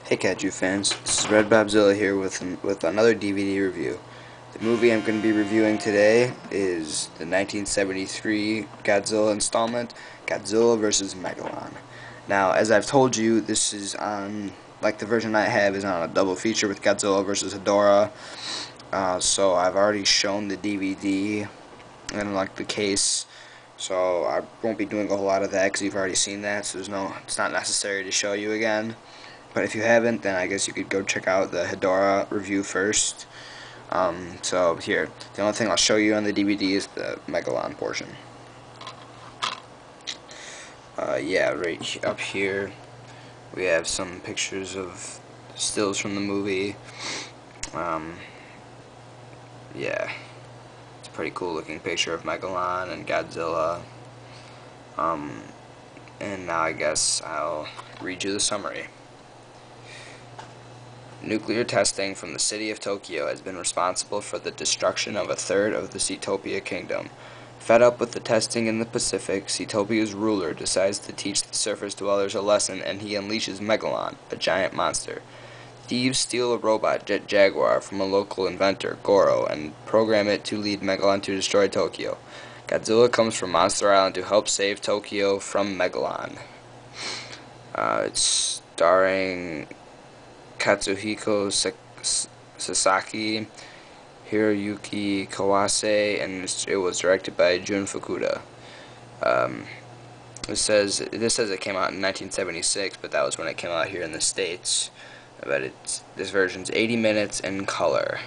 Hey Kaiju fans, this is Red Bobzilla here with another DVD review. The movie I'm going to be reviewing today is the 1973 Godzilla installment, Godzilla vs. Megalon. Now, as I've told you, this is on, like the version I have is on a double feature with Godzilla vs. Hedorah. So I've already shown the DVD and like the case. So I won't be doing a whole lot of that because you've already seen that. So it's not necessary to show you again. But if you haven't, then I guess you could go check out the Hedorah review first. So here, the only thing I'll show you on the DVD is the Megalon portion. Yeah, right up here we have some pictures of stills from the movie. Yeah, it's a pretty cool looking picture of Megalon and Godzilla. And now I guess I'll read you the summary. Nuclear testing from the city of Tokyo has been responsible for the destruction of a third of the Seatopia kingdom. Fed up with the testing in the Pacific, Seatopia's ruler decides to teach the surface dwellers a lesson, and he unleashes Megalon, a giant monster. Thieves steal a robot jet Jaguar from a local inventor, Goro, and program it to lead Megalon to destroy Tokyo. Godzilla comes from Monster Island to help save Tokyo from Megalon. It's starring Katsuhiko Sasaki, Hiroyuki Kawase, and it was directed by Jun Fukuda. This says it came out in 1976, but that was when it came out here in the States. But this version's 80 minutes in color.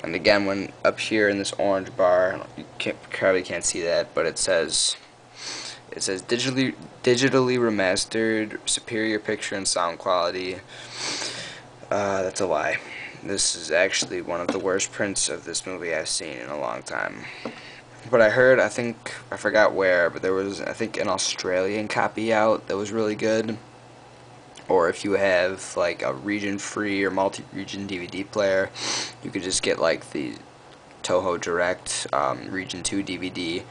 And again, when up here in this orange bar, you probably can't see that, but it says digitally remastered, superior picture and sound quality. That's a lie. This is actually one of the worst prints of this movie I've seen in a long time. But I heard, I forgot where, but there was, I think, an Australian copy out that was really good. Or if you have like a region-free or multi-region DVD player, you could just get like the Toho Direct Region 2 DVD,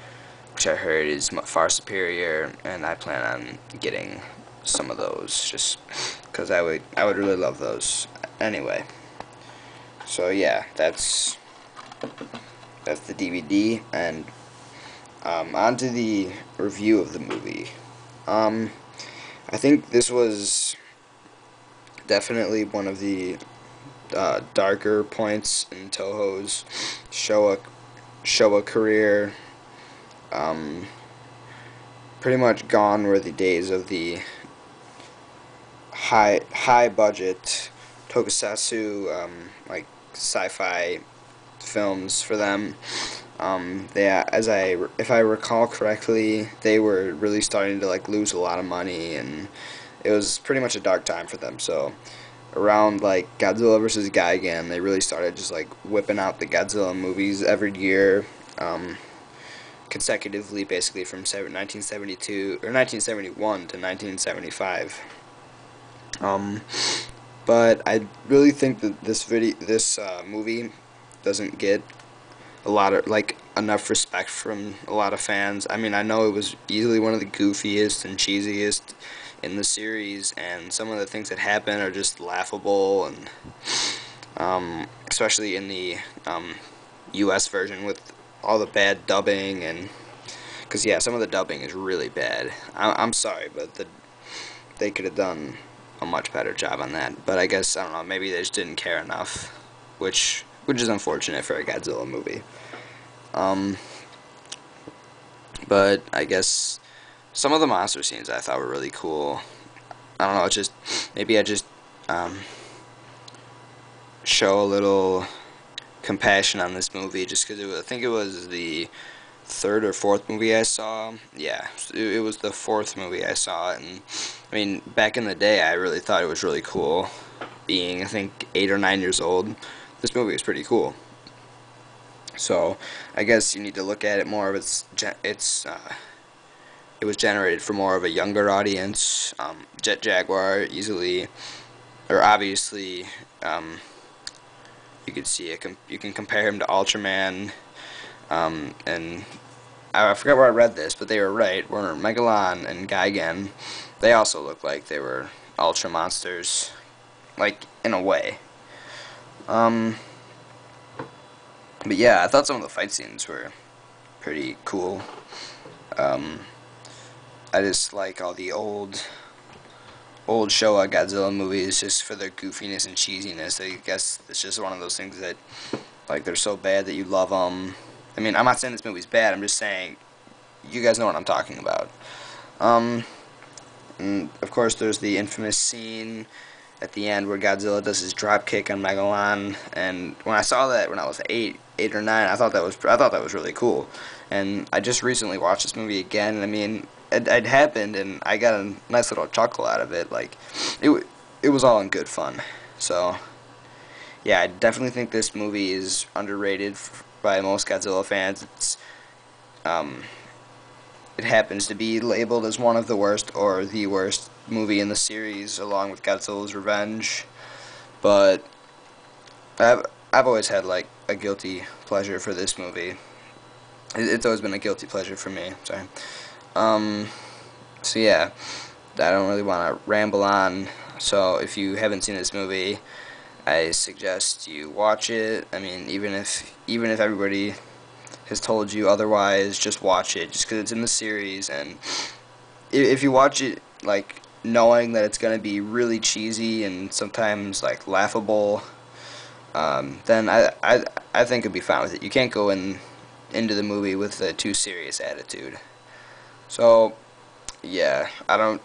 which I heard is far superior, and I plan on getting some of those just because I would really love those. Anyway, so yeah, that's the DVD, and on to the review of the movie. I think this was definitely one of the darker points in Toho's Showa career. Pretty much gone were the days of the high budget tokusatsu like sci-fi films for them. If I recall correctly, they were really starting to like lose a lot of money, and it was pretty much a dark time for them. So around like Godzilla vs. Gigan, they really started just like whipping out the Godzilla movies every year, consecutively, basically from 1972 or 1971 to 1975. But I really think that this movie doesn't get a lot of enough respect from a lot of fans. I mean, I know it was easily one of the goofiest and cheesiest in the series, and some of the things that happen are just laughable, and especially in the U.S. version with all the bad dubbing, and because yeah, some of the dubbing is really bad. I'm sorry, but they could have done a much better job on that. But I guess, I don't know, maybe they just didn't care enough, which is unfortunate for a Godzilla movie. But I guess some of the monster scenes I thought were really cool. I don't know, it's just, maybe I just show a little compassion on this movie just because I think it was the third or fourth movie I saw. Yeah, it was the fourth movie I saw, and I mean, back in the day, I really thought it was really cool. Being, I think, 8 or 9 years old, this movie was pretty cool. So I guess you need to look at it more of it was generated for more of a younger audience. Jet Jaguar obviously, you could see you can compare him to Ultraman, and I forgot where I read this, but they were right. Where Megalon and Gigan, they also look like they were ultra monsters, like, in a way. But yeah, I thought some of the fight scenes were pretty cool. I just like all the old Showa Godzilla movies just for their goofiness and cheesiness. I guess it's just one of those things that, like, they're so bad that you love them. I mean, I'm not saying this movie's bad, I'm just saying you guys know what I'm talking about. And of course there's the infamous scene at the end where Godzilla does his drop kick on Megalon, and when I saw that when I was eight or nine, I thought that was really cool. And I just recently watched this movie again, and I mean, it happened, and I got a nice little chuckle out of it. Like, it was all in good fun. So, yeah, I definitely think this movie is underrated by most Godzilla fans. It happens to be labeled as one of the worst or the worst movie in the series, along with Godzilla's Revenge. But I've always had, like, a guilty pleasure for this movie. It's always been a guilty pleasure for me. Sorry. So yeah, I don't really want to ramble on. So if you haven't seen this movie, I suggest you watch it. I mean, even if everybody has told you otherwise, just watch it, just because it's in the series. And if you watch it, like, knowing that it's going to be really cheesy and sometimes, like, laughable, then I think it'd be fine with it. You can't go into the movie with a too serious attitude. So, yeah, I don't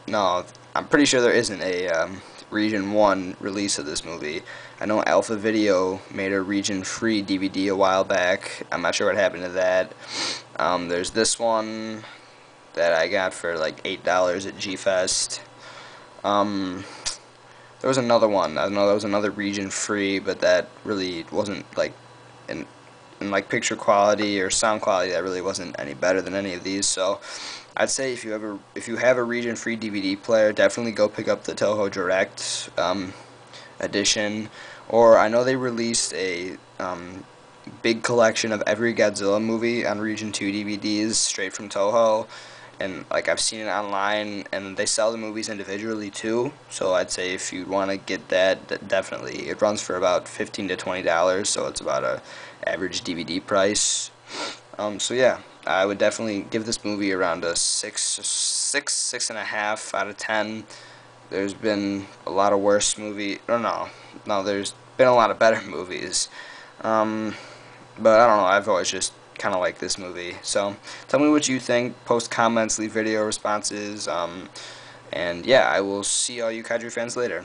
know. I'm pretty sure there isn't a Region 1 release of this movie. I know Alpha Video made a region-free DVD a while back. I'm not sure what happened to that. There's this one that I got for like $8 at G-Fest. There was another one. I know there was another region-free, but that really wasn't, like, in like picture quality or sound quality, that really wasn't any better than any of these. So I'd say if you have a region-free DVD player, definitely go pick up the Toho Direct edition. Or I know they released a big collection of every Godzilla movie on Region 2 DVDs straight from Toho, and, like, I've seen it online, and they sell the movies individually too. So I'd say if you want to get that, definitely, it runs for about $15 to $20, so it's about a average DVD price. So yeah, I would definitely give this movie around a 6.5 out of 10. There's been a lot of worse movies. No, there's been a lot of better movies. But I don't know, I've always just kind of liked this movie. So tell me what you think, post comments, leave video responses, and yeah, I will see all you Kaiju fans later.